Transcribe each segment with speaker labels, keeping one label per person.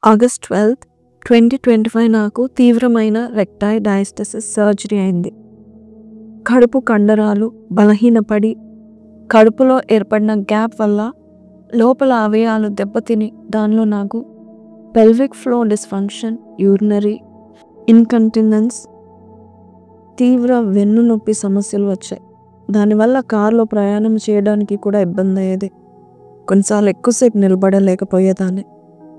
Speaker 1: August 12, 2025 నాకు తీవ్రమైన రెక్టాయి డయాస్టసిస్ surgery అయింది. కడుపు కండరాలు బలహీనపడి కడుపులో ఏర్పడిన గ్యాప్ వల్ల లోపల అవయవాలు దెబ్బతిని దానిలో నాకు pelvic flow dysfunction, urinary incontinence, తీవ్ర వెన్నునొప్పి సమస్యలు వచ్చాయి. దానివల్ల కారులో ప్రయాణం చేయడానికి కూడా ఇబ్బంది అయ్యేది. కొన్నిసార్లు ఎక్కువసేపు నిలబడలేకపోయేదాన్ని,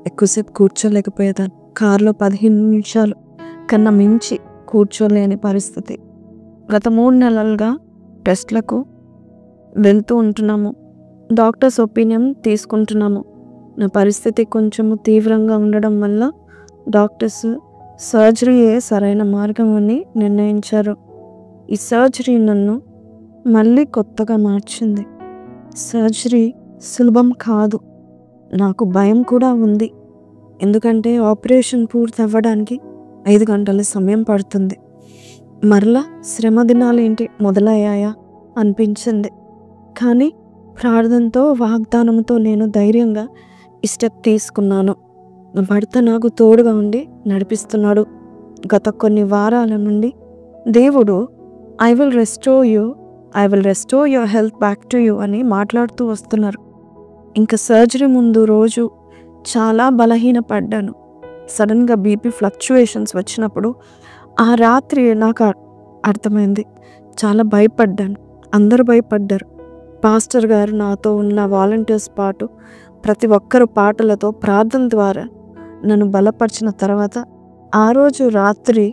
Speaker 1: ఎక్కువసేపు కూర్చోలేకపోయేదాన్ని. కారులో 15 నిమిషాలు కన్నా మించి కూర్చోలేని పరిస్థితి. గత 3 నెలలుగా టెస్ట్లకు వెళ్తూ ఉంటున్నాము. డాక్టర్స్ ఒపీనియన్ తీసుకుంటున్నాము. నా పరిస్థితి కొంచెము తీవ్రంగా ఉండడం వల్ల డాక్టర్స్ సర్జరీయే సరైన మార్గం అని నిర్ణయించారు. ఈ సర్జరీ నన్ను మళ్ళీ కొత్తగా మార్చింది. సర్జరీ సులభం కాదు. నాకు భయం కూడా ఉంది. ఎందుకంటే ఆపరేషన్ పూర్తి అవ్వడానికి 5 గంటల సమయం పడుతుంది. మరలా శ్రమ దినాలేంటి మొదలయ్యాయా అనిపించింది. కానీ ప్రార్థనతో, వాగ్దానంతో నేను ధైర్యంగా ఈ స్టెప్ తీసుకున్నాను. నా భర్త నాకు తోడుగా ఉండి నడిపిస్తున్నాడు. గత కొన్ని వారాల నుండి దేవుడు I will restore your health back to you అని మాట్లాడుతూ వస్తున్నారు. ఇంకా సర్జరీ ముందు రోజు చాలా బలహీనపడ్డాను. సడన్గా బీపీ ఫ్లక్చుయేషన్స్ వచ్చినప్పుడు ఆ రాత్రి నాకు అర్థమైంది. చాలా భయపడ్డాను. అందరూ భయపడ్డారు. పాస్టర్ గారు, నాతో ఉన్న వాలంటీర్స్ పాటు ప్రతి ఒక్కరు పాటలతో, ప్రార్థన ద్వారా నన్ను బలపరిచిన తర్వాత ఆ రోజు రాత్రి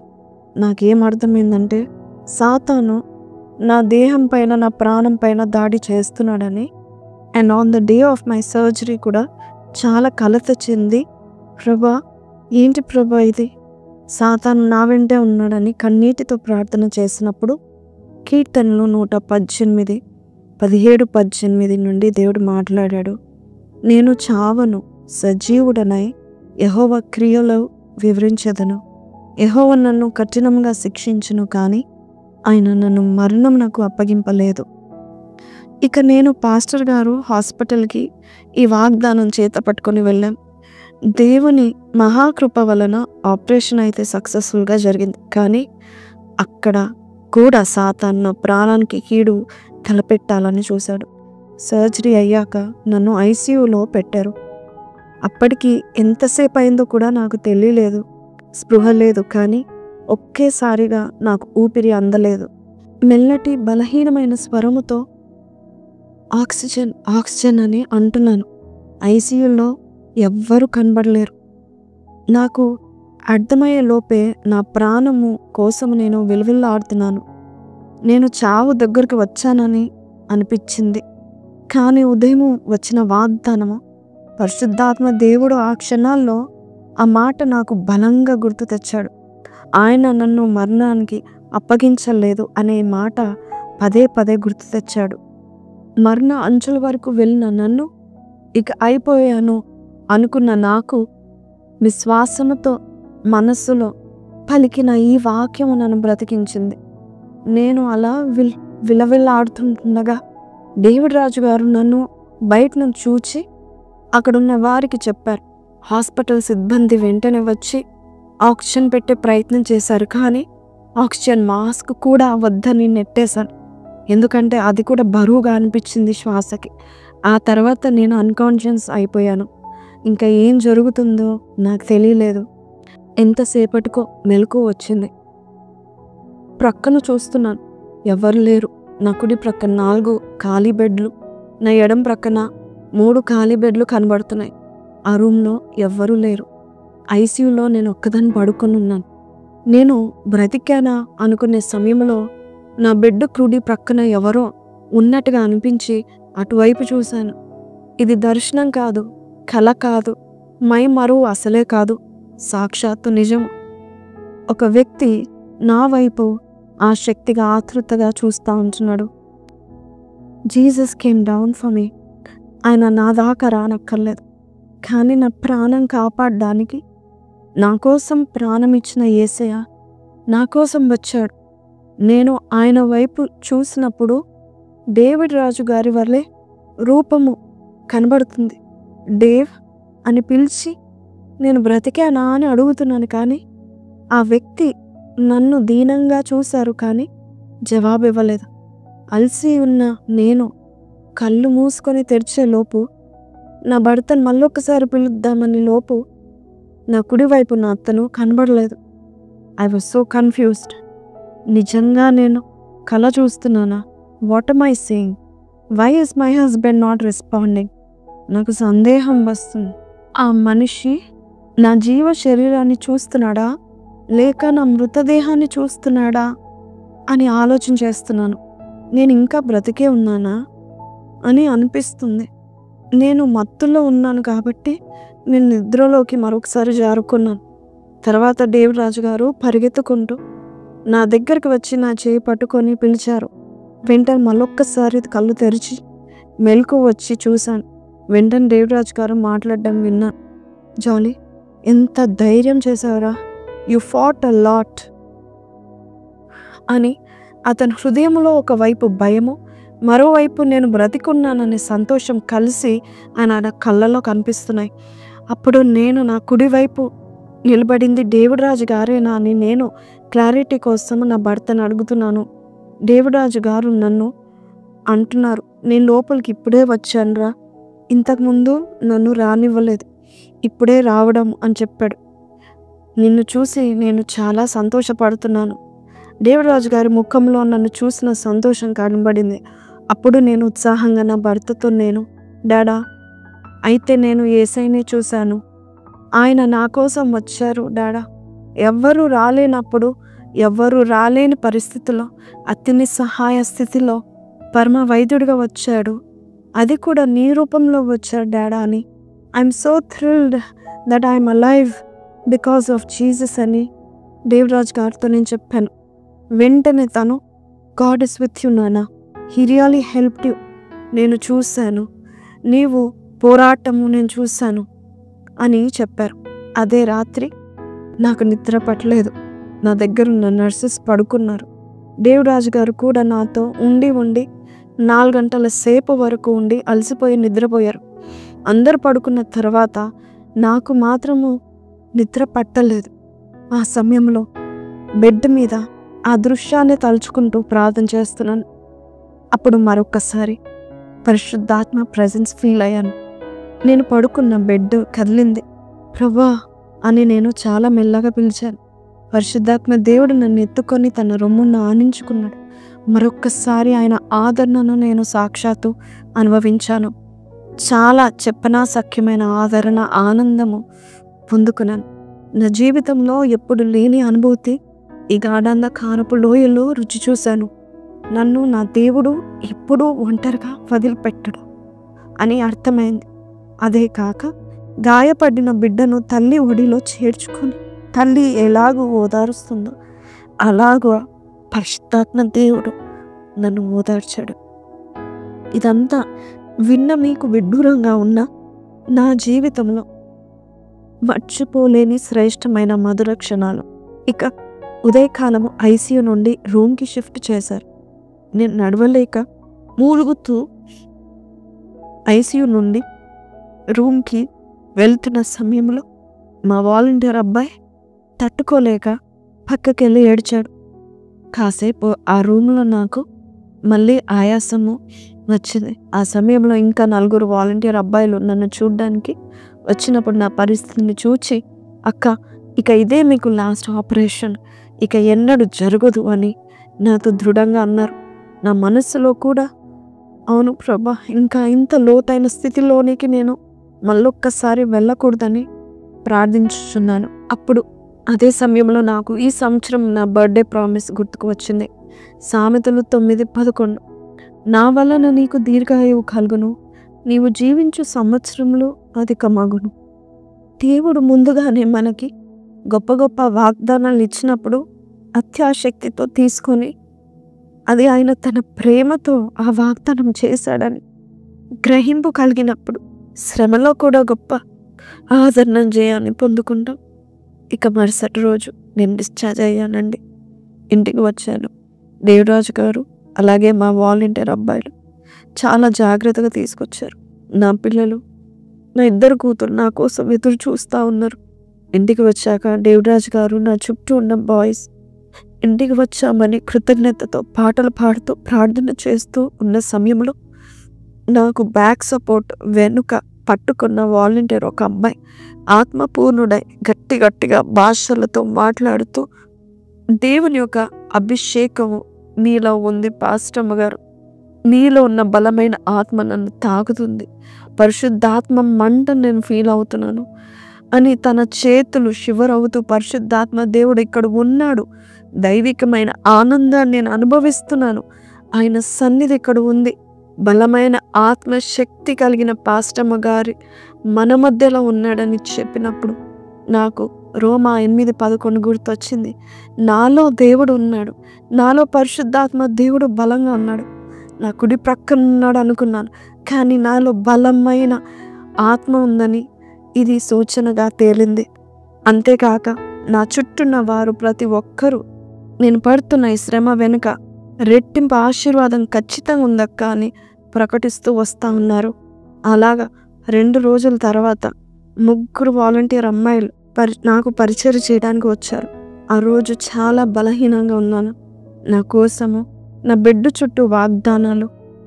Speaker 1: నాకేం అర్థమైందంటే సాతాను నా దేహం పైన, నా ప్రాణం పైన దాడి చేస్తున్నాడని. And on the day of my surgery కూడా చాలా కలత చెంది, ప్రభా ఏంటి ప్రభా ఇది, సాతాను నా వెంటే ఉన్నాడని కన్నీటితో ప్రార్థన చేసినప్పుడు కీర్తనలు 118, 17-18 నుండి దేవుడు మాట్లాడాడు. నేను చావను, సజీవుడనై యెహోవా క్రియలు వివరించెదను. యెహోవా నన్ను కఠినంగా శిక్షించును, కానీ ఆయన నన్ను మరణమునకు అప్పగింపలేదు. ఇక నేను పాస్టర్ గారు హాస్పిటల్కి ఈ వాగ్దానం చేత పట్టుకొని వెళ్ళాం. దేవుని మహాకృప వలన ఆపరేషన్ అయితే సక్సెస్ఫుల్గా జరిగింది. కానీ అక్కడ కూడా సాతాను ప్రాణానికి కీడు తలపెట్టాలని చూశాడు. సర్జరీ అయ్యాక నన్ను ఐసీయూలో పెట్టారు. అప్పటికి ఎంతసేపు అయిందో కూడా నాకు తెలియలేదు, స్పృహ లేదు. కానీ ఒకేసారిగా నాకు ఊపిరి అందలేదు. మెల్లటి బలహీనమైన స్వరముతో ఆక్సిజన్ ఆక్సిజన్ అని అంటున్నాను. ఐసీయూలో ఎవ్వరూ కనబడలేరు. నాకు అర్థమయ్యే లోపే నా ప్రాణము కోసం నేను విలువిల్లాడుతున్నాను. నేను చావు దగ్గరికి వచ్చానని అనిపించింది. కానీ ఉదయం వచ్చిన వాగ్దానము, పరిశుద్ధాత్మ దేవుడు ఆ క్షణాల్లో ఆ మాట నాకు బలంగా గుర్తు తెచ్చాడు. ఆయన నన్ను మరణానికి అప్పగించలేదు అనే మాట పదే పదే గుర్తు తెచ్చాడు. మరణ అంచుల వరకు వెళ్ళిన నన్ను ఇక అయిపోయాను అనుకున్న నాకు విశ్వాసంతో మనస్సులో పలికిన ఈ వాక్యము నన్ను బ్రతికించింది. నేను అలా విలవిల్లాడుతుండగా డేవిడ్ రాజు గారు నన్ను బయట నుంచి చూచి అక్కడున్న వారికి చెప్పారు. హాస్పిటల్ సిబ్బంది వెంటనే వచ్చి ఆక్సిజన్ పెట్టే ప్రయత్నం చేశారు. కానీ ఆక్సిజన్ మాస్క్ కూడా వద్దని నెట్టేశాను. ఎందుకంటే అది కూడా బరువుగా అనిపించింది శ్వాసకి. ఆ తర్వాత నేను అన్కాన్షియస్ అయిపోయాను. ఇంకా ఏం జరుగుతుందో నాకు తెలియలేదు. ఎంతసేపటికో మెలకువ వచ్చింది. ప్రక్కన చూస్తున్నాను, ఎవరు లేరు. నా కుడి ప్రక్కన 4 ఖాళీ బెడ్లు, నా ఎడం ప్రక్కన 3 ఖాళీ బెడ్లు కనబడుతున్నాయి. ఆ రూమ్లో ఎవ్వరూ లేరు. ఐసీయూలో నేను ఒక్కదాన్ని పడుకొని ఉన్నాను. నేను బ్రతికానా అనుకునే సమయంలో నా బెడ్ కుడి ప్రక్కన ఎవరో ఉన్నట్టుగా అనిపించి అటువైపు చూశాను. ఇది దర్శనం కాదు, కల కాదు, మరువు అసలే కాదు, సాక్షాత్తు నిజం. ఒక వ్యక్తి నా వైపు ఆసక్తిగా, ఆతృతగా చూస్తూ ఉంటున్నాడు. Jesus came down for me. ఆయన నా దాకా రానక్కర్లేదు, కానీ నా ప్రాణం కాపాడడానికి నా కోసం ప్రాణం ఇచ్చిన యేసయ్య నా కోసం వచ్చాడు. నేను ఆయన వైపు చూసినప్పుడు డేవిడ్ రాజు గారి వల్లే రూపము కనబడుతుంది. డేవ్ అని పిలిచి నేను బ్రతికానా అని అడుగుతున్నాను, కానీ ఆ వ్యక్తి నన్ను దీనంగా చూశారు, కానీ జవాబు ఇవ్వలేదు. అలసి ఉన్న నేను కళ్ళు మూసుకొని తెరిచే లోపు, నా భర్తను మళ్ళొక్కసారి పిలుద్దామని లోపు నా కుడివైపు నా అతను కనబడలేదు. I was so confused. నిజంగా నేను కల చూస్తున్నానా? What am I seeing? Why is my husband not responding? నాకు సందేహం వస్తుంది. ఆ మనిషి నా జీవ శరీరాన్ని చూస్తున్నాడా లేక నా మృతదేహాన్ని చూస్తున్నాడా అని ఆలోచన చేస్తున్నాను. నేను ఇంకా బ్రతికే ఉన్నానా అని అనిపిస్తుంది. నేను మత్తులో ఉన్నాను కాబట్టి నేను నిద్రలోకి మరొకసారి జారుకున్నాను. తర్వాత దేవరాజు గారు పరిగెత్తుకుంటూ నా దగ్గరికి వచ్చి నా చేయి పట్టుకొని పిలిచారు. వెంటనే మళ్ళొక్కసారి కళ్ళు తెరిచి మెలకు వచ్చి చూశాను. వెంటనే దేవరాజు గారు మాట్లాడడం విన్నాను. జాలీ, ఎంత ధైర్యం చేశావురా, యు ఫాట్ అ లాట్ అని. అతని హృదయంలో ఒకవైపు భయము, మరోవైపు నేను బ్రతికున్నాననే సంతోషం కలిసి ఆయన కళ్ళలో కనిపిస్తున్నాయి. అప్పుడు నేను నా కుడివైపు నిలబడింది దేవరాజు గారేనా అని నేను క్లారిటీ కోసం నా భర్తను అడుగుతున్నాను. దేవరాజు గారు నన్ను అంటున్నారు, నేను లోపలికి ఇప్పుడే వచ్చానురా, ఇంతకుముందు నన్ను రానివ్వలేదు, ఇప్పుడే రావడం అని చెప్పాడు. నిన్ను చూసి నేను చాలా సంతోషపడుతున్నాను. దేవరాజు గారి ముఖంలో నన్ను చూసిన సంతోషం కనబడింది. అప్పుడు నేను ఉత్సాహంగా నా భర్తతో, నేను డాడా, అయితే నేను యేసయ్యనే చూశాను, ఆయన నా కోసం వచ్చారు డాడా. ఎవ్వరూ రాలేనప్పుడు, ఎవ్వరూ రాలేని పరిస్థితిలో, అతి నిస్సహాయ స్థితిలో పరమ వైద్యుడిగా వచ్చాడు, అది కూడా నీ రూపంలో వచ్చాడు డాడా అని. I'm so thrilled that I'm alive because of Jesus అని దేవరాజ్ గారితో నేను చెప్పాను. వెంటనే తను, గాడ్ ఇస్ విత్ యు నానా, హీ రియల్లీ హెల్ప్డ్ యూ, నేను చూశాను, నీవు పోరాటము నేను చూశాను అని చెప్పారు. అదే రాత్రి నాకు నిద్ర పట్టలేదు. నా దగ్గర ఉన్న నర్సెస్ పడుకున్నారు. దేవరాజు గారు కూడా నాతో ఉండి 4 గంటల సేపు వరకు ఉండి అలసిపోయి నిద్రపోయారు. అందరు పడుకున్న తర్వాత నాకు మాత్రము నిద్ర పట్టలేదు. ఆ సమయంలో బెడ్ మీద ఆ దృశ్యాన్ని తలుచుకుంటూ ప్రార్థన చేస్తున్నాను. అప్పుడు మరొక్కసారి పరిశుద్ధాత్మ ప్రెజెన్స్ ఫీల్ అయ్యాను. నేను పడుకున్న బెడ్ కదిలింది. ప్రభువా అని నేను చాలా మెల్లగా పిలిచాను. పరిశుద్ధాత్మ దేవుడు నన్ను ఎత్తుకొని తన రొమ్మును ఆనించుకున్నాడు. మరొక్కసారి ఆయన ఆదరణను నేను సాక్షాత్తు అనుభవించాను. చాలా చెప్పనాసఖ్యమైన ఆదరణ, ఆనందము పొందుకున్నాను. నా జీవితంలో ఎప్పుడు లేని అనుభూతి ఈ గాఢాంధకారపు లోయలో రుచి చూశాను. నన్ను నా దేవుడు ఎప్పుడూ ఒంటరిగా వదిలిపెట్టడు అని అర్థమైంది. అదే కాక గాయపడిన బిడ్డను తల్లి ఒడిలో చేర్చుకొని తల్లి ఎలాగూ ఓదారుస్తుందో అలాగూ పరిశుద్ధాత్మ దేవుడు నన్ను ఓదార్చాడు. ఇదంతా విన్న మీకు విడ్డూరంగా ఉన్న నా జీవితంలో మర్చిపోలేని శ్రేష్టమైన మధుర క్షణాలు. ఇక ఉదయకాలము ఐసీయూ నుండి రూమ్కి షిఫ్ట్ చేశారు. నేను నడవలేక మూలుగుతూ ఐసీయూ నుండి రూమ్కి వెళ్తున్న సమయంలో మా వాలంటీర్ అబ్బాయి తట్టుకోలేక పక్కకెళ్ళి ఏడ్చాడు. కాసేపు ఆ రూమ్లో నాకు మళ్ళీ ఆయాసము వచ్చింది. ఆ సమయంలో ఇంకా 4 వాలంటీర్ అబ్బాయిలు నన్ను చూడ్డానికి వచ్చినప్పుడు నా పరిస్థితిని చూచి, అక్క ఇక ఇదే మీకు లాస్ట్ ఆపరేషన్, ఇక ఎన్నడూ జరగదు అని నాతో దృఢంగా అన్నారు. నా మనస్సులో కూడా అవును ప్రభా, ఇంకా ఇంత లోతైన స్థితిలోనికి నేను మళ్ళొక్కసారి వెళ్ళకూడదని ప్రార్థించుచున్నాను. అప్పుడు అదే సమయంలో నాకు ఈ సంవత్సరం నా బర్త్డే ప్రామిస్ గుర్తుకు వచ్చింది. సామెతలు 9:11, నా వలన నీకు దీర్ఘాయువు కలుగును, నీవు జీవించు సంవత్సరములు అధికమగును. దేవుడు ముందుగానే మనకి గొప్ప గొప్ప వాగ్దానాలు ఇచ్చినప్పుడు అత్యాశక్తితో తీసుకొని అది ఆయన తన ప్రేమతో ఆ వాగ్దానం చేశాడని గ్రహింపు కలిగినప్పుడు శ్రమలో కూడా గొప్ప ఆదరణ జయాన్ని పొందుకుంటాం. ఇక మరుసటి రోజు నేను డిశ్చార్జ్ అయ్యానండి. ఇంటికి వచ్చాను. దేవరాజు గారు అలాగే మా వాలంటీర్ అబ్బాయిలు చాలా జాగ్రత్తగా తీసుకొచ్చారు. నా పిల్లలు, నా 2 కూతురు నా కోసం ఎదురు చూస్తూ ఉన్నారు. ఇంటికి వచ్చాక దేవరాజు గారు, నా చుట్టూ ఉన్న బాయ్స్ ఇంటికి వచ్చామని కృతజ్ఞతతో పాటలు పాడుతూ ప్రార్థన చేస్తూ ఉన్న సమయంలో నాకు బ్యాక్ సపోర్ట్ వెనుక పట్టుకున్న వాలంటీర్ ఒక అమ్మాయి ఆత్మపూర్ణుడై గట్టిగా భాషలతో మాట్లాడుతూ, దేవుని యొక్క అభిషేకము నీలో ఉంది పాస్టమ్మ గారు, నీలో ఉన్న బలమైన ఆత్మ నన్ను తాకుతుంది, పరిశుద్ధాత్మ మంట నేను ఫీల్ అవుతున్నాను అని తన చేతులు షివర్ అవుతూ, పరిశుద్ధాత్మ దేవుడు ఇక్కడ ఉన్నాడు, దైవికమైన ఆనందాన్ని నేను అనుభవిస్తున్నాను, ఆయన సన్నిధి ఇక్కడ ఉంది, బలమైన ఆత్మశక్తి కలిగిన పాస్టమ్మ గారి మన మధ్యలో ఉన్నాడని చెప్పినప్పుడు నాకు రోమా 8:11 గుర్తొచ్చింది. నాలో దేవుడు ఉన్నాడు, నాలో పరిశుద్ధాత్మ దేవుడు బలంగా ఉన్నాడు, నా కుడి ప్రక్కన ఉన్నాడు అనుకున్నాను. కానీ నాలో బలమైన ఆత్మ ఉందని ఇది సూచనగా తేలింది. అంతేకాక నా చుట్టూన్న వారు ప్రతి ఒక్కరూ నేను పడుతున్న ఈ శ్రమ వెనుక రెట్టింపు ఆశీర్వాదం ఖచ్చితంగా ఉందక్క అని ప్రకటిస్తూ వస్తూ ఉన్నారు. అలాగా 2 రోజుల తర్వాత 3 వాలంటీర్ అమ్మాయిలు నాకు పరిచయం చేయడానికి వచ్చారు. ఆ రోజు చాలా బలహీనంగా ఉన్నాను. నా కోసము నా బెడ్ చుట్టూ వాగ్దానాలు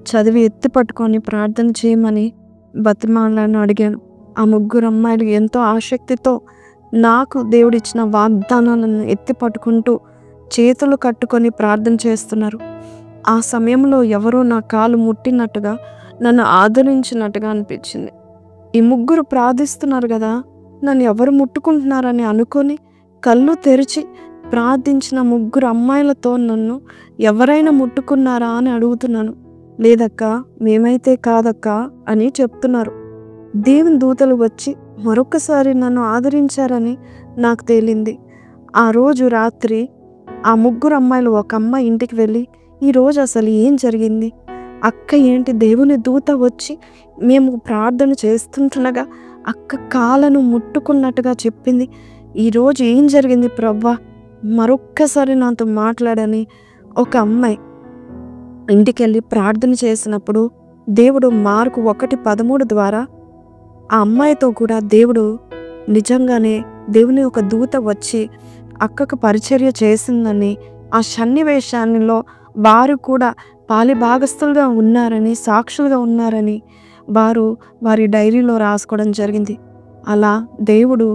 Speaker 1: చదివి ఎత్తి పట్టుకొని ప్రార్థన చేయమని బతిమాలను అడిగాను. ఆ 3 అమ్మాయిలు ఎంతో ఆసక్తితో నాకు దేవుడిచ్చిన వాగ్దానాలను ఎత్తి పట్టుకుంటూ చేతులు కట్టుకొని ప్రార్థన చేస్తున్నారు. ఆ సమయంలో ఎవరో నా కాలు ముట్టినట్టుగా, నన్ను ఆదరించినట్టుగా అనిపించింది. ఈ 3 ప్రార్థిస్తున్నారు కదా, నన్ను ఎవరు ముట్టుకుంటున్నారని అనుకొని కళ్ళు తెరిచి ప్రార్థించిన 3 అమ్మాయిలతో నన్ను ఎవరైనా ముట్టుకున్నారా అని అడుగుతున్నాను. లేదక్క, మేమైతే కాదక్క అని చెప్తున్నారు. దేవుని దూతలు వచ్చి మరొకసారి నన్ను ఆదరించారని నాకు తేలింది. ఆ రోజు రాత్రి ఆ 3 అమ్మాయిలు ఒక అమ్మాయి ఇంటికి వెళ్ళి, ఈరోజు అసలు ఏం జరిగింది అక్క, ఏంటి దేవుని దూత వచ్చి మేము ప్రార్థన చేస్తుండగా అక్క కాళ్ళను ముట్టుకున్నట్టుగా చెప్పింది, ఈరోజు ఏం జరిగింది ప్రవ్వా, మరొక్కసారి నాతో మాట్లాడని ఒక అమ్మాయి ఇంటికి వెళ్ళి ప్రార్థన చేసినప్పుడు దేవుడు మార్కు 1:13 ద్వారా ఆ అమ్మాయితో కూడా దేవుడు నిజంగానే దేవుని ఒక దూత వచ్చి అక్కకు పరిచర్య చేసిందని, ఆ సన్నివేశాల్లో వారు కూడా పాలిభాగస్తులుగా ఉన్నారని, సాక్షులుగా ఉన్నారని వారి డైరీలో రాసుకోవడం జరిగింది. అలా దేవుడు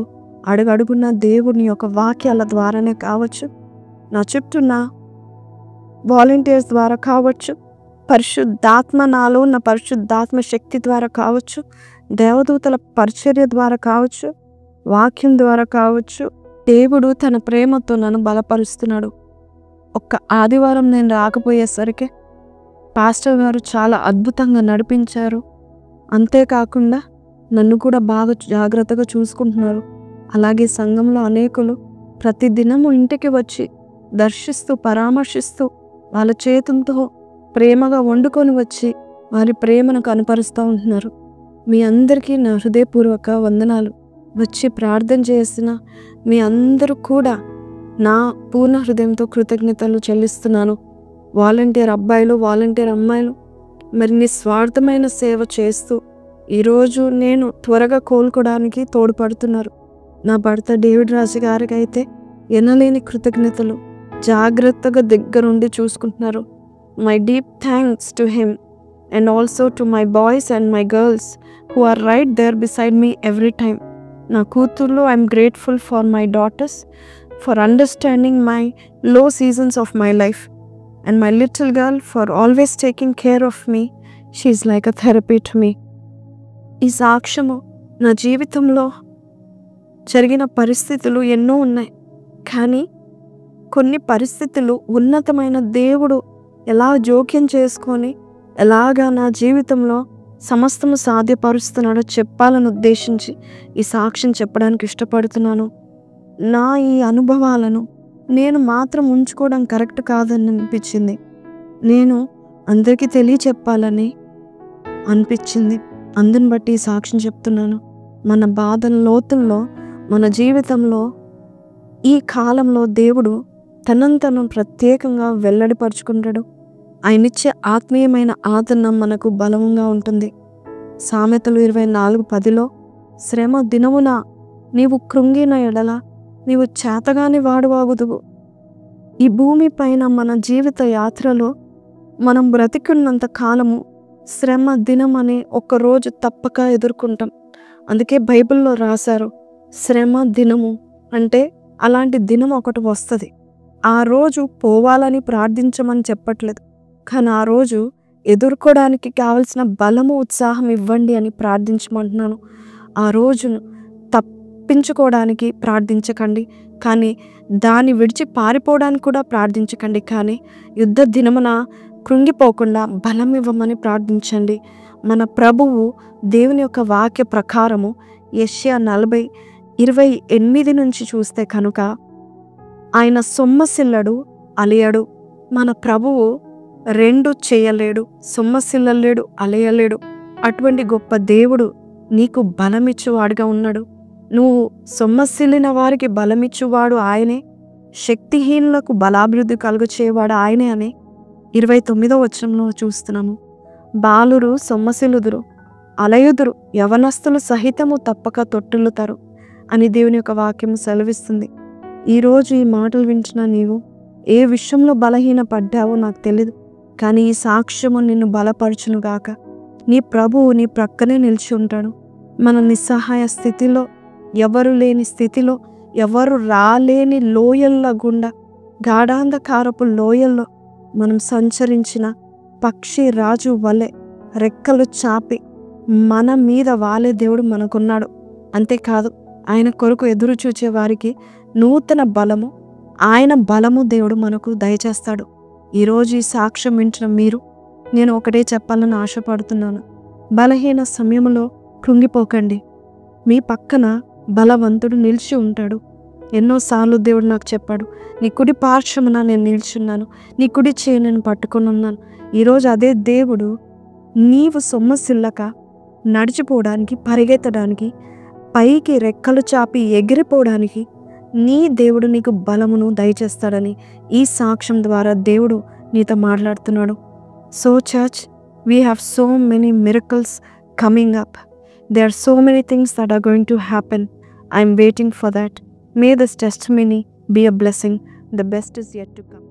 Speaker 1: అడుగడుగున్న దేవుని యొక్క వాక్యాల ద్వారానే కావచ్చు, నా చుట్టూన్న వాలంటీర్స్ ద్వారా కావచ్చు, పరిశుద్ధాత్మ నాలో ఉన్న పరిశుద్ధాత్మ శక్తి ద్వారా కావచ్చు, దేవదూతల పరిచర్య ద్వారా కావచ్చు, వాక్యం ద్వారా కావచ్చు, దేవుడు తన ప్రేమతో నన్ను బలపరుస్తున్నాడు. ఒక్క ఆదివారం నేను రాకపోయేసరికి పాస్టర్ గారు చాలా అద్భుతంగా నడిపించారు. అంతేకాకుండా నన్ను కూడా బాగా జాగ్రత్తగా చూసుకుంటున్నారు. అలాగే సంఘంలో అనేకులు ప్రతిదినము ఇంటికి వచ్చి దర్శిస్తూ పరామర్శిస్తూ వాళ్ళ చేతులతో ప్రేమగా వండుకొని వచ్చి వారి ప్రేమను కనపరుస్తూ ఉంటున్నారు. మీ అందరికీ నా హృదయపూర్వక వందనాలు. వచ్చి ప్రార్థన చేసిన మీ అందరూ కూడా నా పూర్ణ హృదయంతో కృతజ్ఞతలు చెల్లిస్తున్నాను. వాలంటీర్ అబ్బాయిలు, వాలంటీర్ అమ్మాయిలు మరి నిస్వార్థమైన సేవ చేస్తూ ఈరోజు నేను త్వరగా కోలుకోవడానికి తోడ్పడుతున్నారు. నా భర్త డేవిడ్ రాజు గారికి అయితే ఎనలేని కృతజ్ఞతలు, జాగ్రత్తగా దగ్గరుండి చూసుకుంటున్నారు. My deep thanks to him and also to my boys and my girls who are right there beside me every time. నా కూతుర్లో I'm grateful for my daughters for understanding my low seasons of my life and my little girl for always taking care of me. She is like a therapy to me. ఈ సాక్ష్యము నా జీవితంలో జరిగిన పరిస్థితులు ఎన్నో ఉన్నాయి. కానీ కొన్ని పరిస్థితులు ఉన్నతమైన దేవుడు ఎలా జోక్యం చేసుకొని ఎలాగా నా జీవితంలో సమస్తము సాధ్యపరుస్తున్నాడో చెప్పాలని ఉద్దేశించి ఈ సాక్ష్యం చెప్పడానికి ఇష్టపడుతున్నాను. నా ఈ అనుభవాలను నేను మాత్రం ఉంచుకోవడం కరెక్ట్ కాదని అనిపించింది. నేను అందరికీ తెలియచెప్పాలని అనిపించింది. అందుని బట్టి ఈ సాక్ష్యం చెప్తున్నాను. మన బాధల లోతుల్లో, మన జీవితంలో ఈ కాలంలో దేవుడు తనంతను ప్రత్యేకంగా వెల్లడిపరుచుకుంటాడు. ఆయనిచ్చే ఆత్మీయమైన ఆదరణ మనకు బలంగా ఉంటుంది. సామెతలు 24:10లో శ్రమ దినమున నీవు కృంగిన ఎడల నీవు చేతగాని వాడువాగుదువు. ఈ భూమిపైన మన జీవిత యాత్రలో మనం బ్రతికున్నంత కాలము శ్రమ దినం అనే ఒక్కరోజు తప్పక ఎదుర్కొంటాం. అందుకే బైబిల్లో రాశారు, శ్రమ దినము అంటే అలాంటి దినం ఒకటి వస్తుంది. ఆ రోజు పోవాలని ప్రార్థించమని చెప్పట్లేదు, కానీ ఆ రోజు ఎదుర్కోవడానికి కావలసిన బలము ఉత్సాహం ఇవ్వండి అని ప్రార్థించమంటున్నాను. ఆ రోజును తప్పించుకోవడానికి ప్రార్థించకండి, కానీ దాన్ని విడిచి పారిపోవడానికి కూడా ప్రార్థించకండి. కానీ యుద్ధ దినమున కృంగిపోకుండా బలం ఇవ్వమని ప్రార్థించండి. మన ప్రభువు దేవుని యొక్క వాక్య ప్రకారము యెషయా 40:28 నుంచి చూస్తే కనుక ఆయన సొమ్మసిల్లడు, అలియడు. మన ప్రభువు రెండు చేయలేడు, సొమ్మసిల్లలేడు, అలయలేడు. అటువంటి గొప్ప దేవుడు నీకు బలమిచ్చువాడుగా ఉన్నాడు. నువ్వు సొమ్మసిల్లిన వారికి బలమిచ్చువాడు ఆయనే, శక్తిహీనులకు బలాభివృద్ధి కలుగచేవాడు ఆయనే అని 29వ వచనంలో చూస్తున్నాము. బాలురు సొమ్మసిల్లుదురు, అలయుదురు, యవనస్తులు సహితము తప్పక తొట్టిల్లుతారు అని దేవుని యొక్క వాక్యం సెలవిస్తుంది. ఈరోజు ఈ మాటలు వింటున్న నీవు ఏ విషయంలో బలహీన పడ్డావో నాకు తెలియదు, కానీ ఈ సాక్ష్యము నిన్ను బలపరచునుగాక. నీ ప్రభువు నీ ప్రక్కనే నిలిచి ఉంటాడు. మన నిస్సహాయ స్థితిలో, ఎవరు లేని స్థితిలో, ఎవరు రాలేని లోయల్ల గుండా, గాఢాంధకారపు లోయల్లో మనం సంచరించిన పక్షి రాజు వలె రెక్కలు చాపి మన మీద వాలే దేవుడు మనకున్నాడు. అంతేకాదు, ఆయన కొరకు ఎదురు చూచే వారికి నూతన బలము, ఆయన బలము దేవుడు మనకు దయచేస్తాడు. ఈరోజు ఈ సాక్ష్యం వింటున్న మీరు, నేను ఒకటే చెప్పాలని ఆశపడుతున్నాను. బలహీన సమయంలో కృంగిపోకండి. మీ పక్కన బలవంతుడు నిలిచి ఉంటాడు. ఎన్నోసార్లు దేవుడు నాకు చెప్పాడు, నీ కుడి పార్శ్వమున నేను నిల్చున్నాను, నీ కుడి చేయి నేను పట్టుకొని ఉన్నాను. ఈరోజు అదే దేవుడు నీవు సొమ్మసిల్లక నడిచిపోవడానికి, పరిగెత్తడానికి, పైకి రెక్కలు చాపి ఎగిరిపోవడానికి నీ దేవుడు నీకు బలమును దయచేస్తాడని ఈ సాక్ష్యం ద్వారా దేవుడు నీతో మాట్లాడుతున్నాడు. So church, we have so many miracles coming up. There are so many things that are going to happen. I'm waiting for that. May this testimony be a blessing. The best is yet to come.